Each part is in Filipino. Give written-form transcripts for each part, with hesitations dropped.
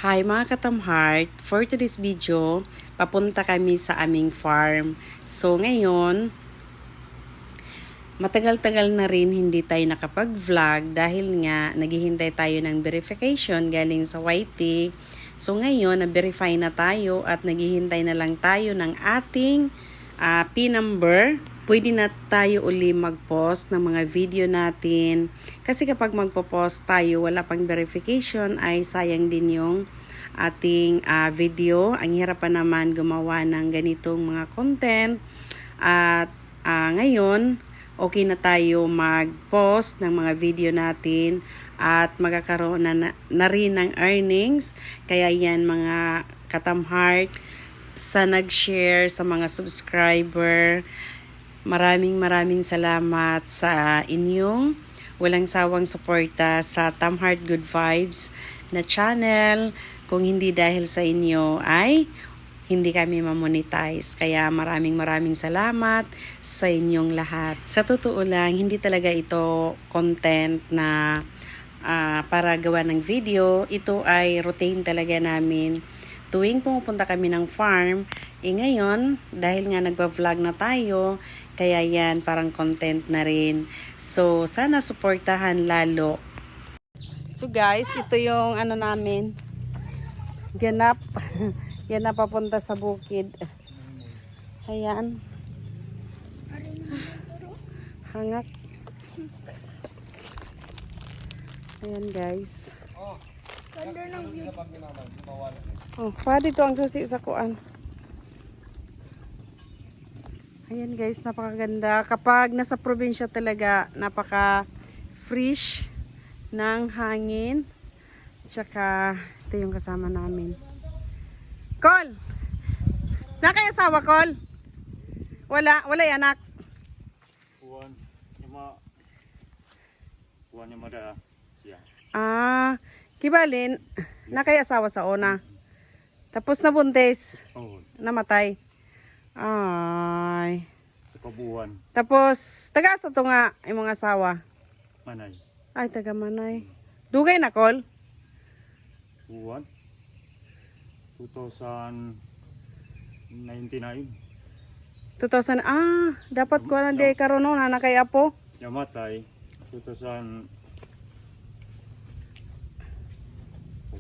Hi mga katamheart, for today's video, papunta kami sa aming farm. So ngayon, matagal-tagal na rin hindi tayo nakapag-vlog dahil nga naghihintay tayo ng verification galing sa YT. So ngayon, na-verify na tayo at naghihintay na lang tayo ng ating PIN number. Pwede na tayo uli mag-post ng mga video natin. Kasi kapag magpo-post tayo, wala pang verification, ay sayang din yung ating video. Ang hirap pa naman gumawa ng ganitong mga content. At ngayon, okay na tayo mag-post ng mga video natin at magkakaroon na rin ng earnings. Kaya yan mga katamheart, sa nag-share, sa mga subscriber, maraming salamat sa inyong walang sawang suporta sa Tamheart Good Vibes na channel. Kung hindi dahil sa inyo ay hindi kami mamonetize. Kaya maraming salamat sa inyong lahat. Sa totoo lang, hindi talaga ito content na para gawa ng video. Ito ay routine talaga namin. Tuwing pumupunta kami ng farm, ngayon, dahil nga nagba-vlog na tayo, kaya yan parang content na rin. So, sana suportahan lalo. So guys, ito yung namin. Ganap. Ganap papunta sa bukid. Ayan. Hangak. Ayan guys. Oh, pwede ito ang susi sa kuan. Ayan guys, napakaganda. Kapag nasa probinsya talaga, napaka-fresh ng hangin. Tsaka, ito yung kasama namin. Col! Nakay asawa, Col? Wala yung anak. Puwan yung mada. Kibalin, nakay asawa sa una. Tapos nabuntis. Oh, Namatay. Ay. sa kabuwan. Tapos, taga sa to nga, yung mga asawa. Manay. Ay, taga Manay. Dugay na, Col? Puwan. 2099. 2000, dapat ko na di karon no, na kay Apo. Yamatay. 2000.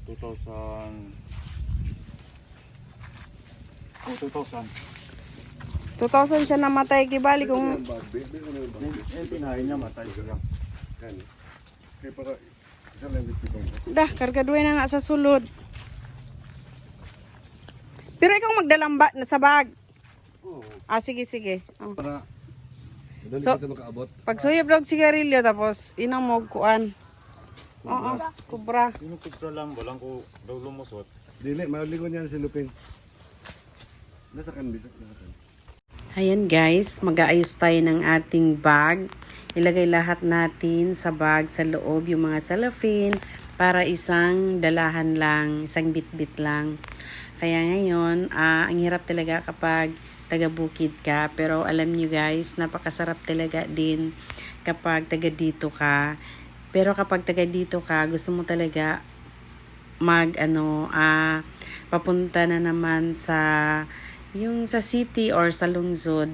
2000 siya namatay, kibali kung... Tinahin niya matay siya. Dah, kargaduhin na sa sulod. Pero ikaw magdalamba na sa bag. Sige. Oh. So, pag suyab daw sigarilyo, tapos inang mo kuan. Oo, kubra. Yung kubra lang, walang ko daw lumusot. Dili, malingon yan si Luping. Nasa kan, bisa. Ayan guys, mag-aayos tayo ng ating bag. Ilagay lahat natin sa bag sa loob yung mga cellophane para isang dalahan lang, isang bit-bit lang. Kaya ngayon, ang hirap talaga kapag taga-bukid ka. Pero alam nyo guys, napakasarap talaga din kapag taga dito ka. Pero kapag taga dito ka, gusto mo talaga papunta na naman sa yung sa city or sa lungsod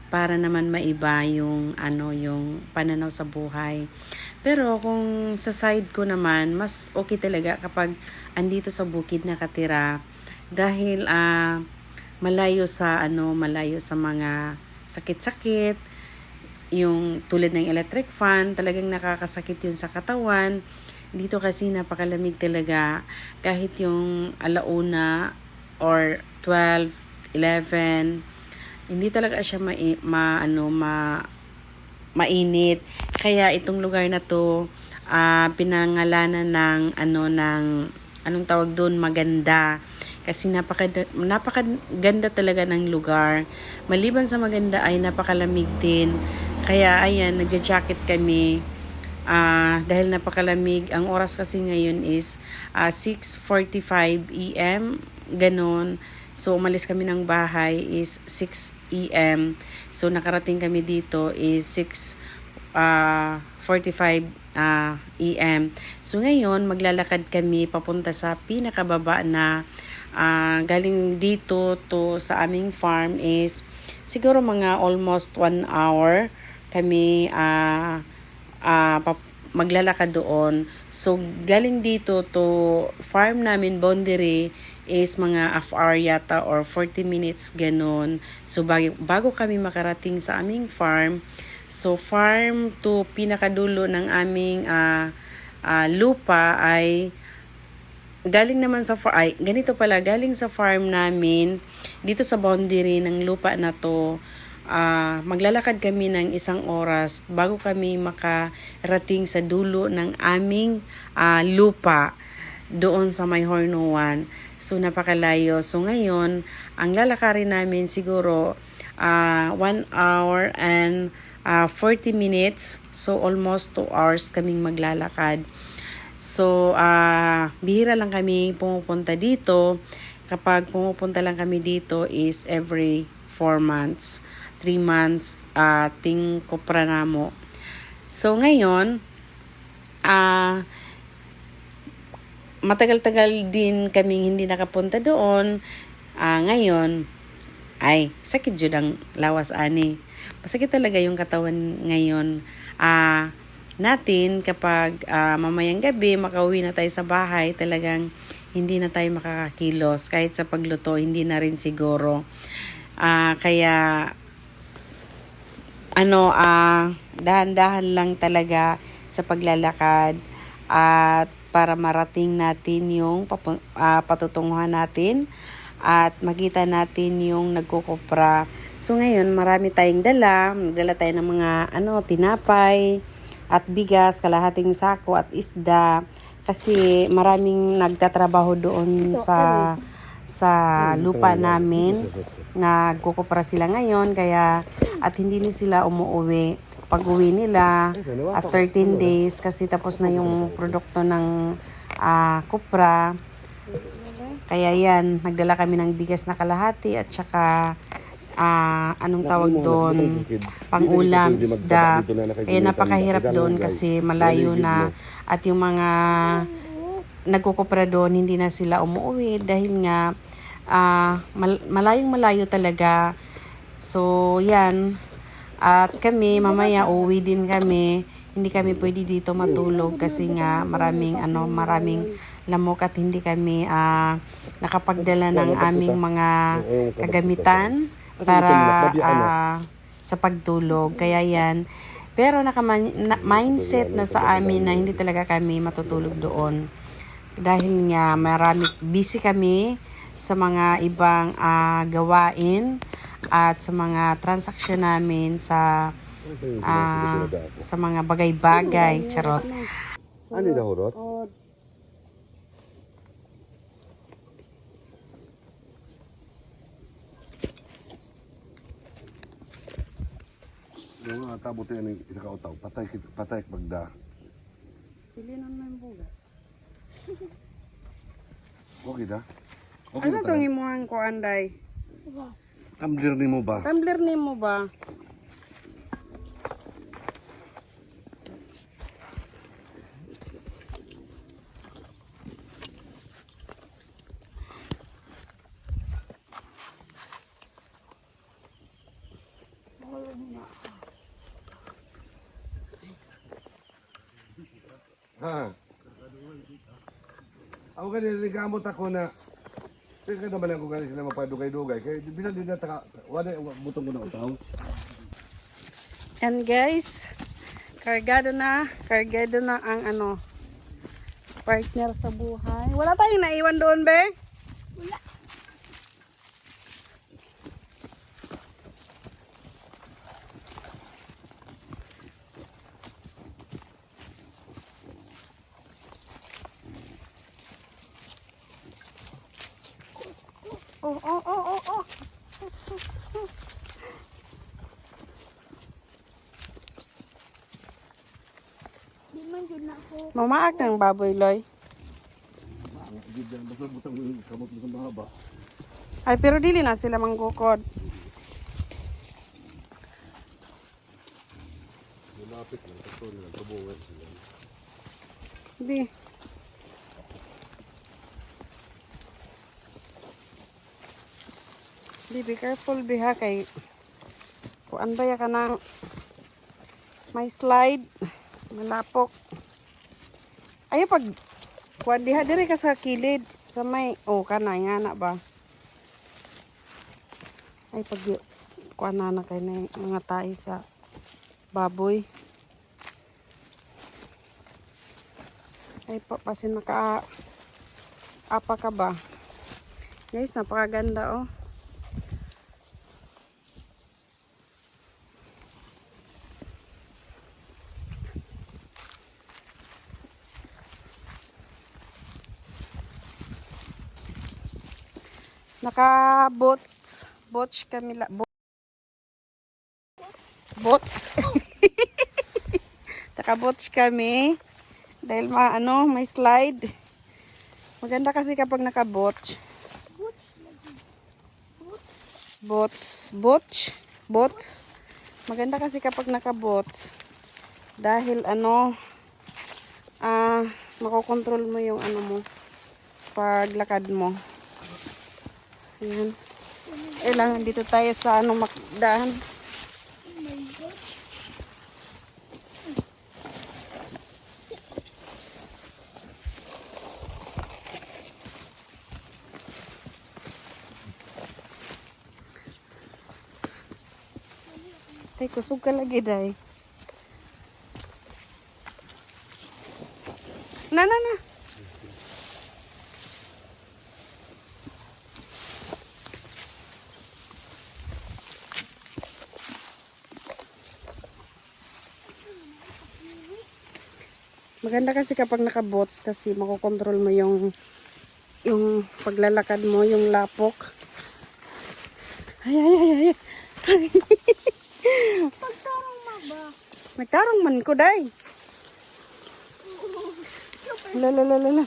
para naman maiba yung yung pananaw sa buhay. Pero kung sa side ko naman, mas okay talaga kapag andito sa bukid nakatira dahil malayo sa mga sakit-sakit. Yung tulad ng electric fan, talagang nakakasakit yun sa katawan. Dito kasi napakalamig talaga. Kahit yung alauna or 12, 11, hindi talaga siya mainit. Kaya itong lugar na to, pinangalanan ng anong tawag doon, maganda. Kasi napakaganda talaga ng lugar. Maliban sa maganda ay napakalamig din. Kaya ayan, nagja-jacket kami. Dahil napakalamig. Ang oras kasi ngayon is 6:45 AM. Ganon. So umalis kami ng bahay is 6 AM. So nakarating kami dito is 6:45 EM. So ngayon, maglalakad kami papunta sa pinakababa na galing dito to sa aming farm is siguro mga almost 1 hour kami maglalakad doon. So, galing dito to farm namin boundary is mga half hour yata or 40 minutes ganun. So, bago kami makarating sa aming farm, so farm to pinakadulo ng aming lupa ay galing naman sa ganito pala, galing sa farm namin dito sa boundary ng lupa na to. Maglalakad kami ng 1 oras bago kami makarating sa dulo ng aming lupa doon sa may Hornuan. So, napakalayo. So, ngayon, ang lalakarin namin siguro 1 hour and 40 minutes. So, almost 2 hours kaming maglalakad. So, bihira lang kami pumupunta dito. Kapag pumupunta lang kami dito is every 4 months. 3 months ting kopra namo. So ngayon matagal-tagal din kaming hindi nakapunta doon. Ngayon ay sakit jud ang lawas ani. Masakit talaga yung katawan ngayon. Natin kapag mamayang gabi makauwi na tayo sa bahay, talagang hindi na tayo makakakilos. Kahit sa pagluto, hindi na rin siguro. Kaya dahan-dahan lang talaga sa paglalakad at para marating natin yung patutunguhan natin at makita natin yung nagkukupra. So ngayon, marami tayong magdala tayo ng mga tinapay at bigas, kalahating sako at isda kasi maraming nagtatrabaho doon sa lupa namin. Nagkukupra sila ngayon kaya at hindi na sila umuwi. Pag uwi nila at 13 days kasi tapos na yung produkto ng kupra. Kaya yan, nagdala kami ng bigas na kalahati at saka anong tawag doon, pang-ulam, isda. Kaya napakahirap doon kasi malayo na at yung mga nagkukupra doon hindi na sila umuwi dahil nga malayong-malayo talaga. So, yan. At kami, mamaya uwi din kami. Hindi kami pwede dito matulog kasi nga maraming lamok at hindi kami nakapagdala ng aming mga kagamitan para sa pagtulog. Kaya yan. Pero mindset na sa amin na hindi talaga kami matutulog doon. Dahil nga busy kami sa mga ibang gawain at sa mga transaksyon namin sa mga bagay-bagay. Charot. Ano na horot? Yung tabot yan ng isa ka utaw, patay magda. Pilinan mo yung bugas. Okay na? Ano itong imuhang ko, Anday? Tumbler ni mo ba? Tumbler ni mo ba? Ha? Ako ganyan, nagkamot ako na kaya naman ako ganyan sila mapadugay-dugay. Kaya bilang din na wala butong ko na utaw. And guys, kargado na ang partner sa buhay. Wala tayong naiwan doon, be? Wala. Oh. Mamaak ng baboy, Loy. Ay, pero dili na sila manggukod. Lumapit lang, kaso nila, tubuhan sila. Bi. Be careful bi ha kay kuan ba ya ka ng may slide malapok. Ayo pag kuan diha dire ka sa kilid sa may kana nga na ba. Ay pag kuan na kay na mga tae sa baboy. Ay pasin maka apa ka ba? Guys, napakaganda oh. Naka-boats kami boat. Naka-boats kami dahil may slide. Maganda kasi kapag naka-boat. Boats. Maganda kasi kapag naka-boats dahil makokontrol mo yung mo paglakad mo. Ayan. Kailangan dito tayo sa makdaan. Tay, kusog ka lagi, day. Na. Maganda kasi kapag naka-boats kasi makokontrol mo yung paglalakad mo, yung lapok. Ay. Magtarong ba? Magtarong man ko, day. Lala.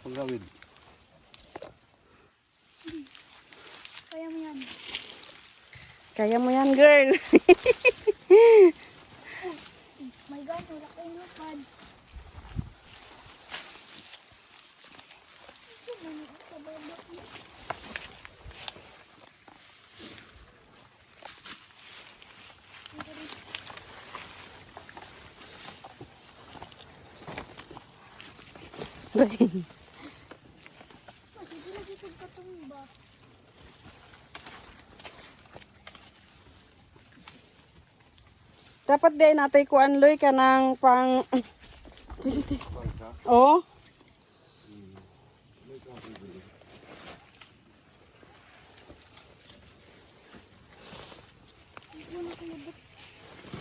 Pagawid. Kaya mo yan. Kaya mo yan, girl. My God, wala kayong lupad. Masige lagi kong katumba. Dapat din natay ko anloy ka ng pang... Oh.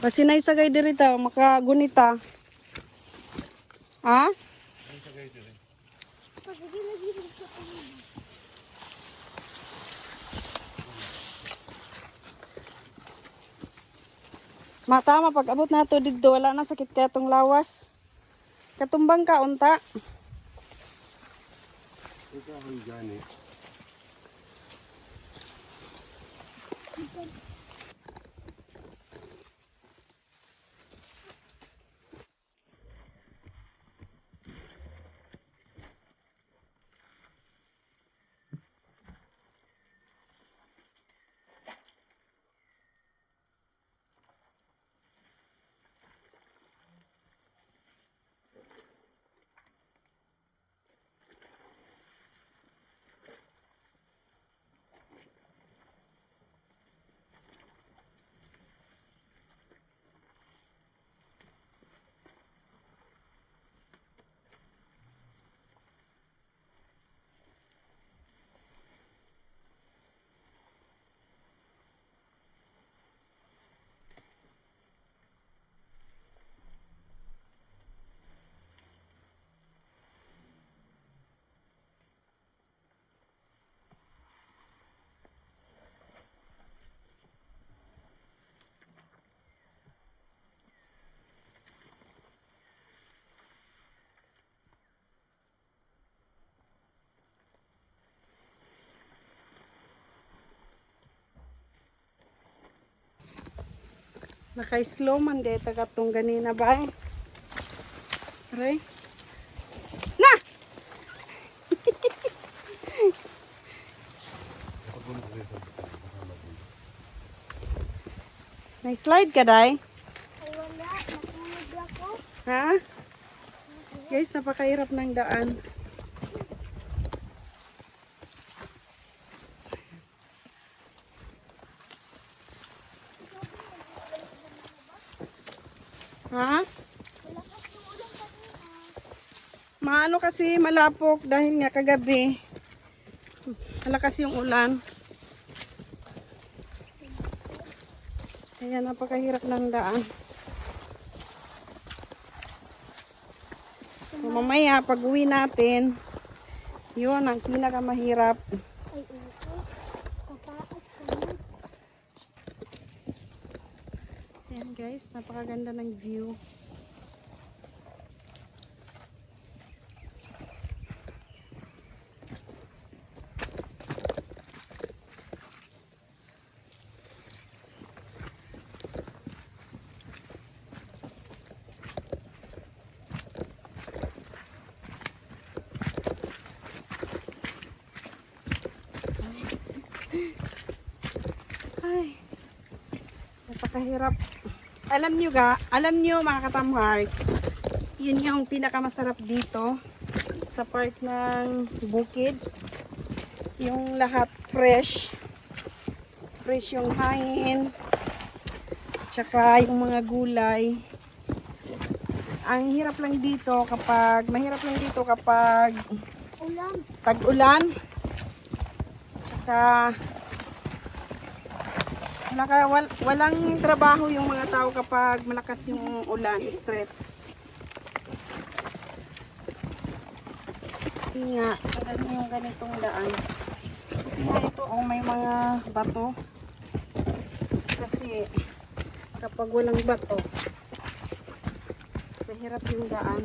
Pasinay sagay dirita, makagunita. Ha? Masige lagi kong katumba. Matama pag abot nato dito wala na sakit kaya tong lawas. Katumbang ka unta. Ito ang gani. Naka-slow man di tagatong ganina ba? Aray. Na! May slide ka, Day? Ay wala, natulog ako. Ha? Guys, napakahirap ng daan. Ha? Malakas yung ulan kanina. Maano kasi malapok dahil nga kagabi. Malakas yung ulan. Kaya napakahirap ng daan. So mamaya pag uwi natin, yun ang pinakamahirap. Ay uko. Kataas kami. Ayan guys, napakaganda ng view. Ay, napakahirap. Alam nyo mga katamhard, yun yung pinakamasarap dito sa part ng bukid. Yung lahat fresh. Fresh yung hangin. Tsaka yung mga gulay. Mahirap lang dito kapag Ulan. tag-ulan. Tsaka walang trabaho yung mga tao kapag malakas yung ulan, straight. Kasi nga, tignan yung ganitong daan. Kaya ito, may mga bato. Kasi kapag walang bato, mahirap yung daan.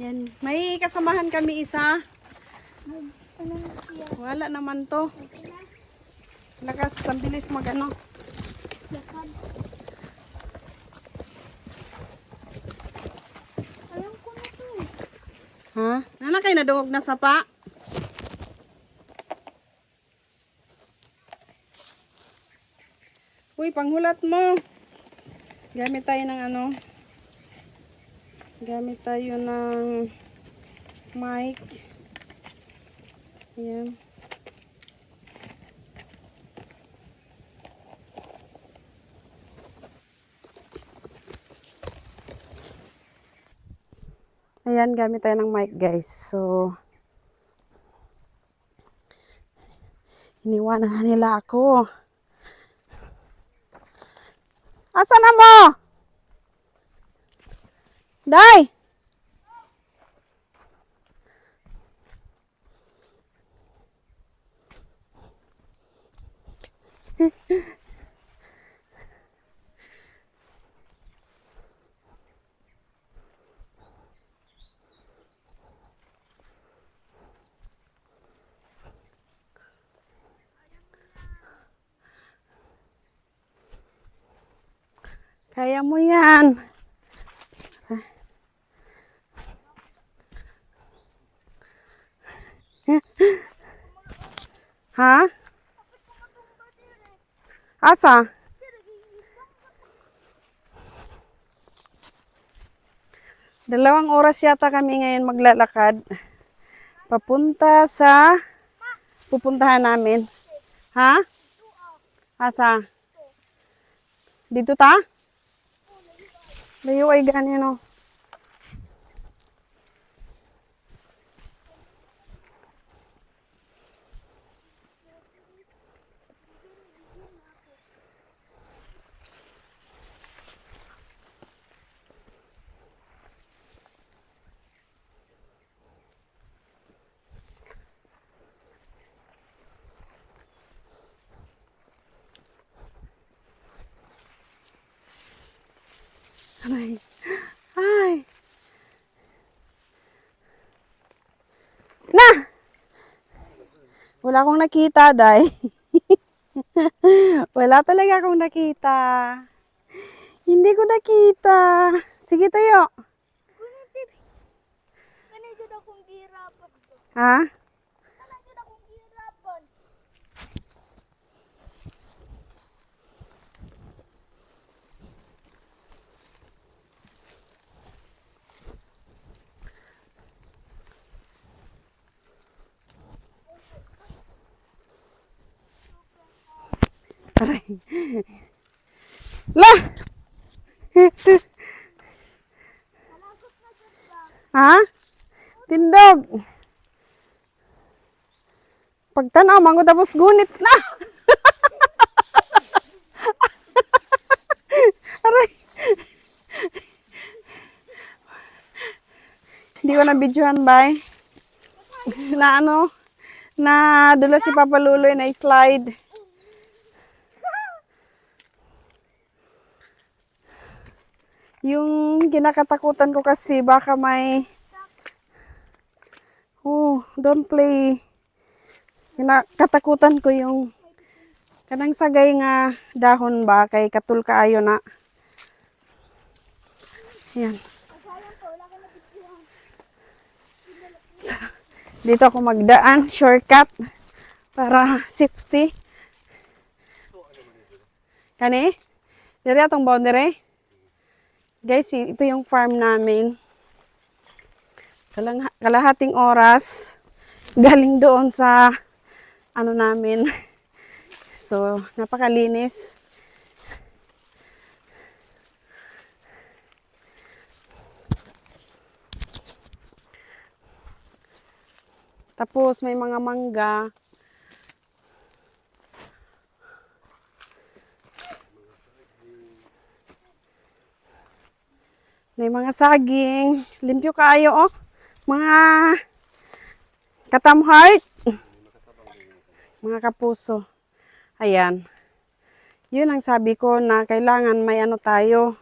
Yan. May kasamahan kami isa. Anong siya? Wala naman to. Lakas, ang bilis mag-ano. Lakad. Alam ko na to. Ha? Nanakay na dungog na sapa? Uy, panghulat mo. Gamit tayo ng ano. Gamit tayo ng mic. Ayan. Ayan, gamit tayo ng mic guys. So, iniwanan na nila ako. Asa na mo? Day! Kaya mo yan. Ha? Asa? Dalawang oras yata kami ngayon maglalakad. Papunta sa pupuntahan namin. Ha? Asa? Dito ta? Layo ay ganyan o. Aray. Ay. Na! Wala akong nakita, day. Wala talaga akong nakita. Hindi ko nakita. Sige tayo. Kanina akong gihirapan. Ha? Kanina akong gihirapan. Aray. La! Ha? Tindog. Pagtanaw, mango tapos gunit na. Aray. Hindi ko na videohan, bay. Na ano? Na dula si Papa Luloy na slide. Yung kinakatakutan ko kasi baka may don't play. Kinakatakutan ko yung kanang sagay nga dahon ba kay katul kaayo na. Ayan. Dito ako magdaan, shortcut para safety. Kani? Diri atong boundary. Guys, ito yung farm namin. Kalahating oras galing doon sa ano namin. So, napakalinis. Tapos may mga mangga. May mga saging. Limpyo kaayo, oh. Mga katamheart. Mga kapuso. Ayan. Yun ang sabi ko na kailangan may ano tayo.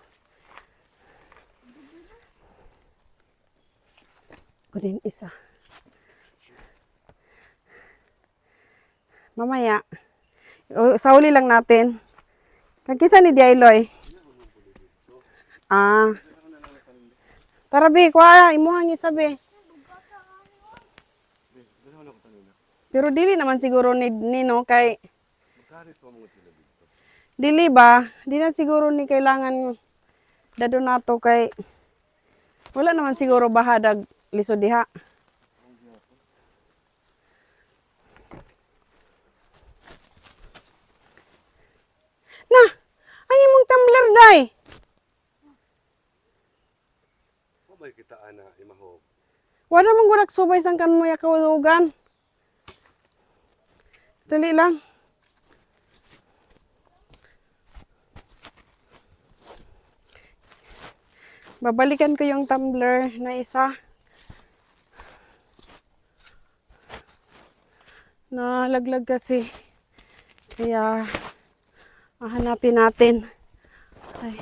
Kunin isa. Mamaya. Sauli lang natin. Kagkisa ni Diayloy. Ah. Tara, be, kuha, imuhang isa, be. Pero dili naman siguro ni no kay dili ba? Di na siguro ni kailangan dado nato kay wala naman siguro bahadag lisod diha. Na, ang imong tumbler day. May kita ana imahog. Wala man gunak subay sang kan mo ya kawalugan. Dali lang. Babalikan ko yung tumbler na isa. Nalaglag kasi. Kaya hahanapin natin. Ay.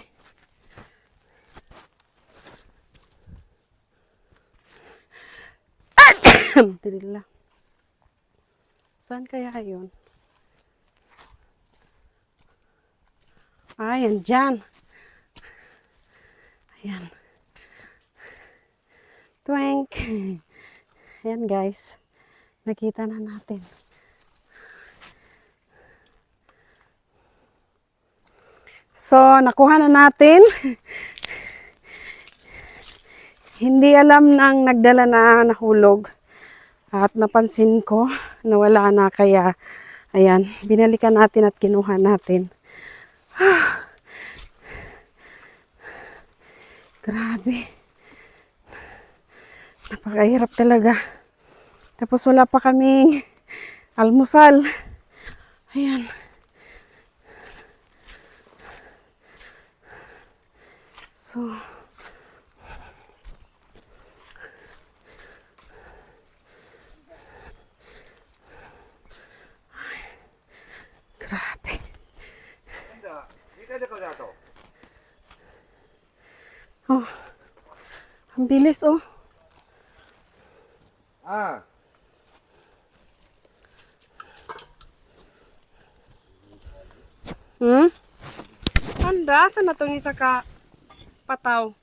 Alhamdulillah. Saan kaya yun? Ayan, dyan. Ayan. Twink. Ayan, guys. Nakita na natin. So, nakuha na natin. Hindi alam ng nagdala na nahulog. At napansin ko na wala na kaya ayan, binalikan natin at kinuha natin. Grabe. Napakahirap talaga. Tapos wala pa kaming almusal. Ayan. So, grabe. Oh, ang bilis oh. Ah, Hmm? Anda, saan na itong isa ka pataw?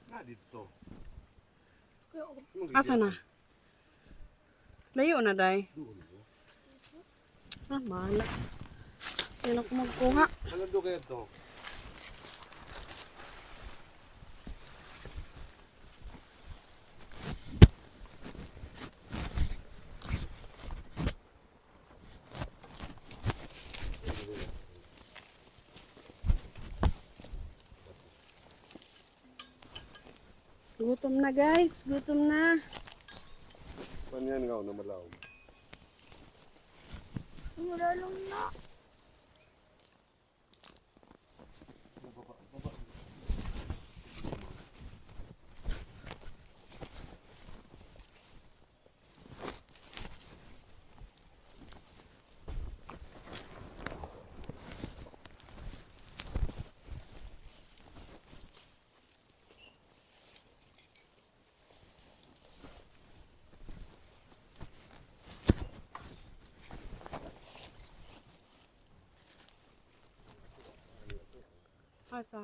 na dito. Asa na? Layo na, day. Ah, bahala. Yan ako magkuha. Ano do kayo to? Gutom na, guys. Gutom na. Panyan nga na malaw. Wala lang na. Asa?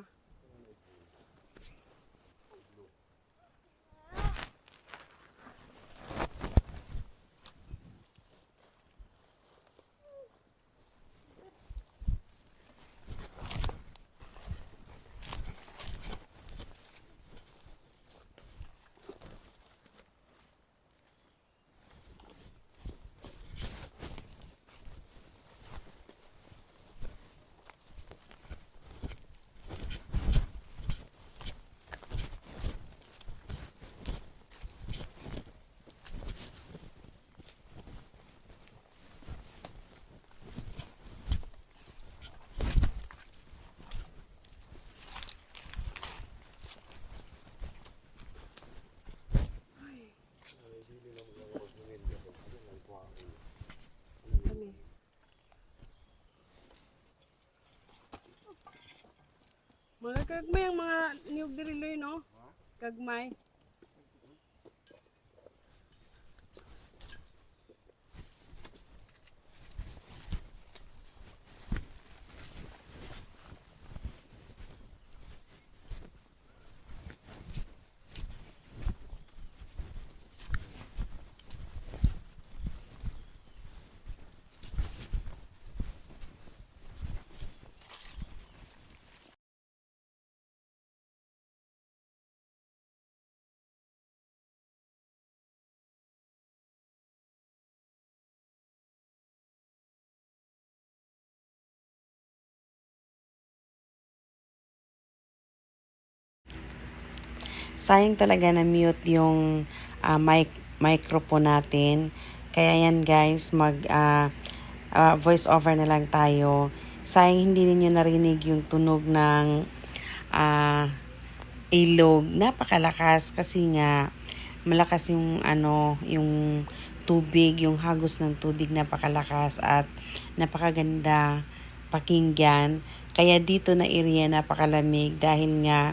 Kami. Mga kagmay ang mga niyog diriloy, no? Kagmay. Sayang talaga na mute yung microphone natin. Kaya yan guys, voice over na lang tayo. Sayang hindi ninyo narinig yung tunog ng ilog. Napakalakas kasi nga malakas yung yung tubig, yung hagos ng tubig napakalakas at napakaganda pakinggan. Kaya dito na area napakalamig dahil nga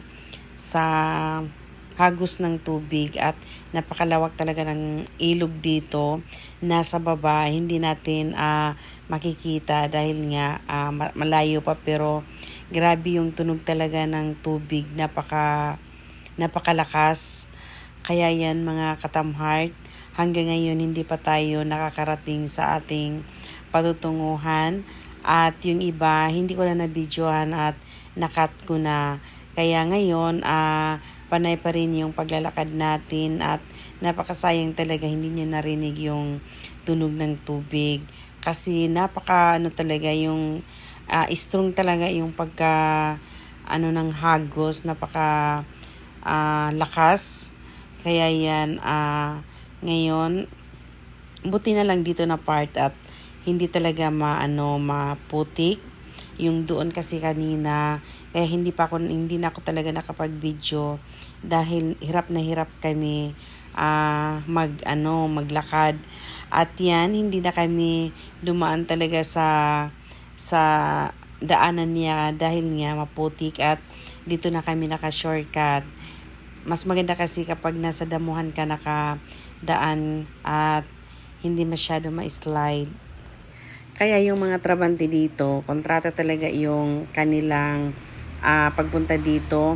sa hagos ng tubig at napakalawak talaga ng ilog dito. Nasa baba, hindi natin makikita dahil nga malayo pa, pero grabe yung tunog talaga ng tubig, napakalakas. Kaya yan mga katamhart, hanggang ngayon hindi pa tayo nakakarating sa ating patutunguhan. At yung iba, hindi ko na na-videohan at nakat ko na. Kaya ngayon, panay pa rin yung paglalakad natin at napakasayang talaga hindi nyo narinig yung tunog ng tubig. Kasi talaga yung strong talaga yung ng hagos, lakas. Kaya yan, ngayon, buti na lang dito na part at hindi talaga maputik. Yung doon kasi kanina, kaya hindi na ako talaga nakapag-video dahil hirap na hirap kami maglakad. At yan, hindi na kami dumaan talaga sa daanan niya dahil nga maputik at dito na kami naka-shortcut. Mas maganda kasi kapag nasa damuhan ka nakadaan at hindi masyado ma-slide. Kaya yung mga trabante dito, kontrata talaga yung kanilang pagpunta dito.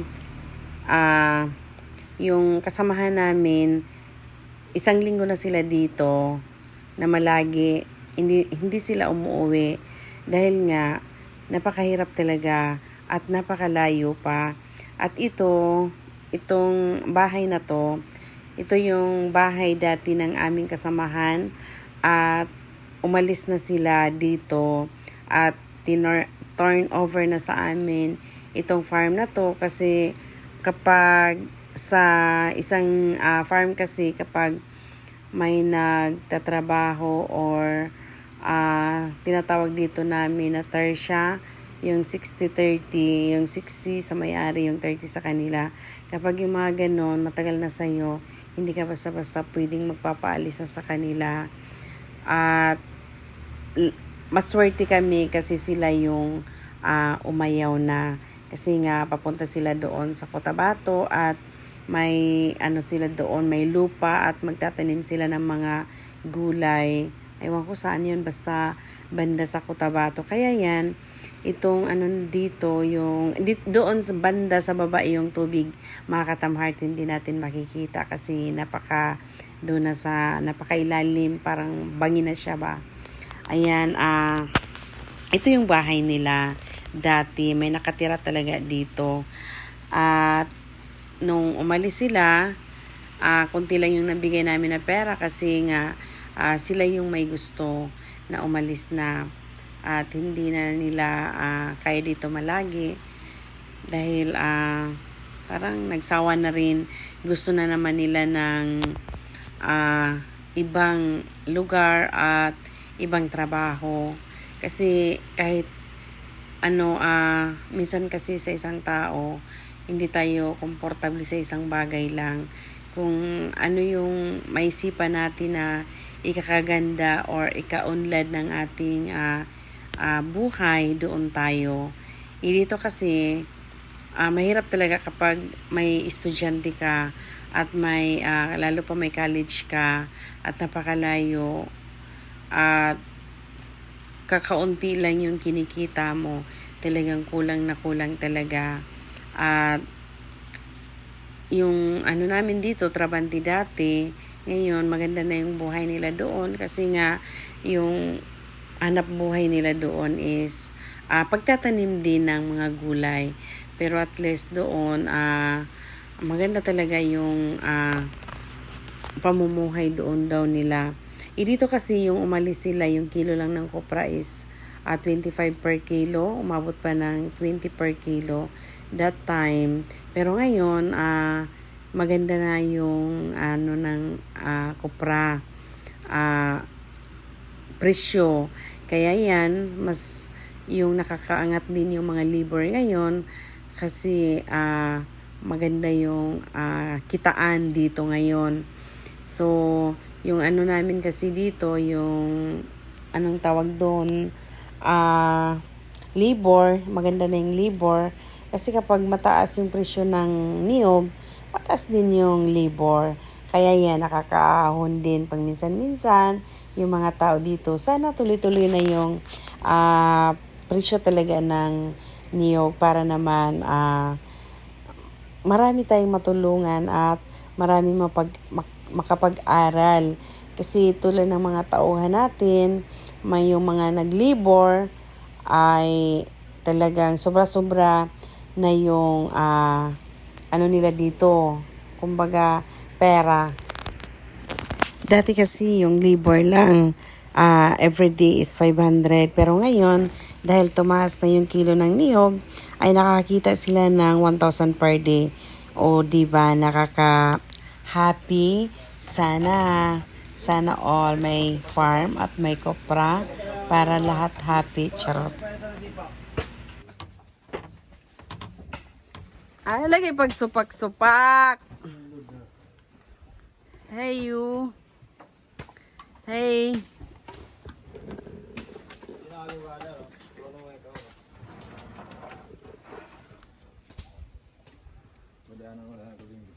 Yung kasamahan namin, 1 linggo na sila dito na malagi, hindi sila umuwi dahil nga napakahirap talaga at napakalayo pa. At itong bahay na to, ito yung bahay dati ng aming kasamahan at umalis na sila dito at turn over na sa amin itong farm na to kasi kapag sa isang farm kasi kapag may nagtatrabaho or tinatawag dito namin na tertia, yung 60-30, yung 60 sa may-ari, yung 30 sa kanila. Kapag yung mga ganon, matagal na sa'yo, hindi ka basta-basta pwedeng magpapaalis na sa kanila. At maswerte kami kasi sila yung umayaw na. Kasi nga, papunta sila doon sa Cotabato at may sila doon, may lupa at magtatanim sila ng mga gulay. Ewan ko saan yun, basta banda sa Cotabato. Kaya yan, itong dito, doon sa banda sa baba yung tubig, mga katamhart, hindi natin makikita kasi doon na sa napakailalim, parang bangin na siya ba. Ayan, ito yung bahay nila dati, may nakatira talaga dito. At nung umalis sila, kunti lang yung nabigay namin na pera kasi nga sila yung may gusto na umalis na at hindi na nila kaya dito malagi dahil parang nagsawa na rin, gusto na naman nila ng ibang lugar at ibang trabaho kasi kahit minsan kasi sa isang tao hindi tayo komportable sa isang bagay lang. Kung ano yung maisipan natin na ikakaganda or ikaunlad ng ating buhay, doon tayo. Dito kasi mahirap talaga kapag may estudyante ka at may lalo pa may college ka at napakalayo at kakaunti lang yung kinikita mo, talagang kulang na kulang talaga. At yung namin dito, trabante dati, ngayon maganda na yung buhay nila doon kasi nga yung hanap buhay nila doon is pagtatanim din ng mga gulay. Pero at least doon maganda talaga yung pamumuhay doon daw nila. Dito kasi yung umalis sila, yung kilo lang ng kopra is 25 per kilo, umabot pa ng 20 per kilo that time. Pero ngayon maganda na yung ng kopra presyo. Kaya yan, mas yung nakakaangat din yung mga labor ngayon kasi maganda yung kitaan dito ngayon. So, yung namin kasi dito, yung anong tawag doon, labor, maganda na yung labor. Kasi kapag mataas yung presyo ng niyog, mataas din yung labor. Kaya yan, nakakaahon din pag minsan-minsan yung mga tao dito. Sana tuloy-tuloy na yung presyo talaga ng niyog para naman marami tayong matulungan at marami makapag-aral. Kasi tulad ng mga tauhan natin, may yung mga nag-labor ay talagang sobra-sobra na yung nila dito, kumbaga pera. Dati kasi yung labor lang everyday is 500, pero ngayon dahil tumaas na yung kilo ng niyog ay nakakita sila ng 1,000 per day. O diba, nakaka-happy. Sana all may farm at may kopra para lahat happy. Charot. Ay, lagi pagsupak-supak. Hey, you. Hey. Kaya na wala ako din.